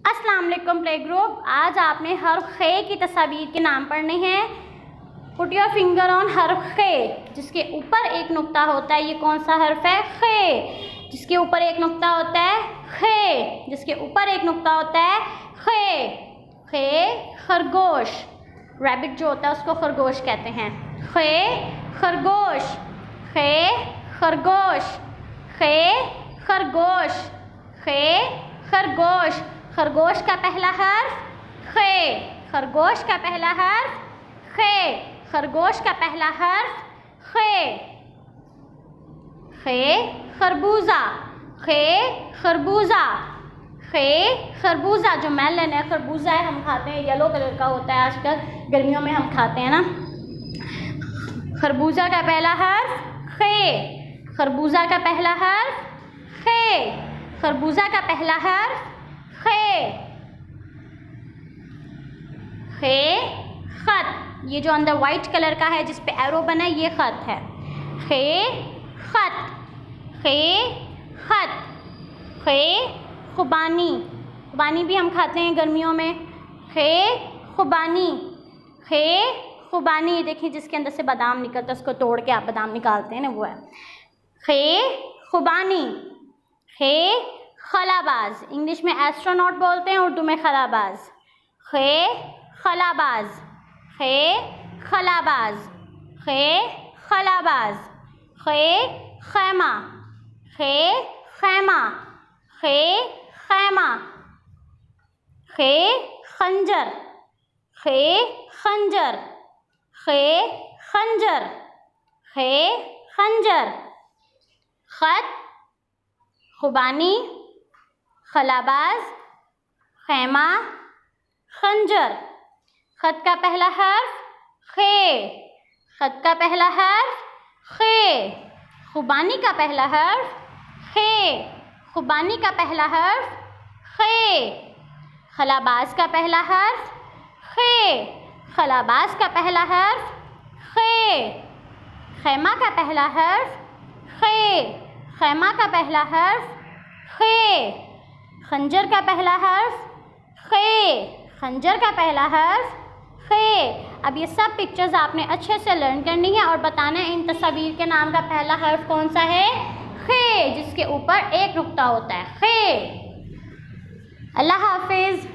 अस्सलाम वालेकुम play group. आज आपने हर्फ खे की तस्वीर के नाम पढ़ने हैं। पुट योर फिंगर ऑन हर्फ खे, जिसके ऊपर एक नुक्ता होता है। ये कौन सा हर्फ है? खे। जिसके ऊपर एक नुक्ता होता है खे, जिसके ऊपर एक नुक्ता होता है खे। खे खरगोश, रैबिट जो होता है उसको खरगोश कहते हैं। खे खरगोश, खे खरगोश, खे खरगोश, खे खरगोश। खरगोश का पहला हर्फ खे, खरगोश का पहला हर्फ खे, खरगोश का पहला हर्फ खे। खे खरबूजा, खे खरबूजा, खे खरबूजा। जो मेलन है खरबूजा है, हम खाते हैं, येलो कलर का होता है, आजकल गर्मियों में हम खाते हैं ना। खरबूजा का पहला हर्फ खे, खरबूजा का पहला हर्फ खे, खरबूजा का पहला हर्फ खे। खे खत, ये जो अंदर वाइट कलर का है जिस पे एरो बना है ये खत है। खे खत, खे खत, खे खुबानी, खुबानी भी हम खाते हैं गर्मियों में। खे खुबानी, खे खुबानी। देखिए जिसके अंदर से बादाम निकलता है उसको तोड़ के आप बादाम निकालते हैं ना, वो है खे खुबानी। खे खलाबाज, इंग्लिश में एस्ट्रोनॉट बोलते हैं, उर्दू में खलाबाज। खे खलाबाज, खे खलाबाज, खे खलाबाज। खे खैमा, खे खैमा, खे खैमा। खे खंजर, खे खंजर, खे खंजर, खे खंजर। खत खुबानी, खलाबाज, खैमा, खंजर। खत का पहला हर्फ खे, खत का पहला हर्फ खे। खुबानी का पहला हर्फ खे, खुबानी का पहला हर्फ खे। खलाबाज का पहला हर्फ खे, खलाबाज का पहला हर्फ खे। खैमा का पहला हर्फ खे, खैमा का पहला हर्फ खे। खंजर का पहला हर्फ खे, खंजर का पहला हर्फ खे। अब ये सब पिक्चर्स आपने अच्छे से लर्न करनी है और बताना है इन तस्वीर के नाम का पहला हर्फ कौन सा है? खे, जिसके ऊपर एक नुक्ता होता है खे। अल्लाह हाफिज़।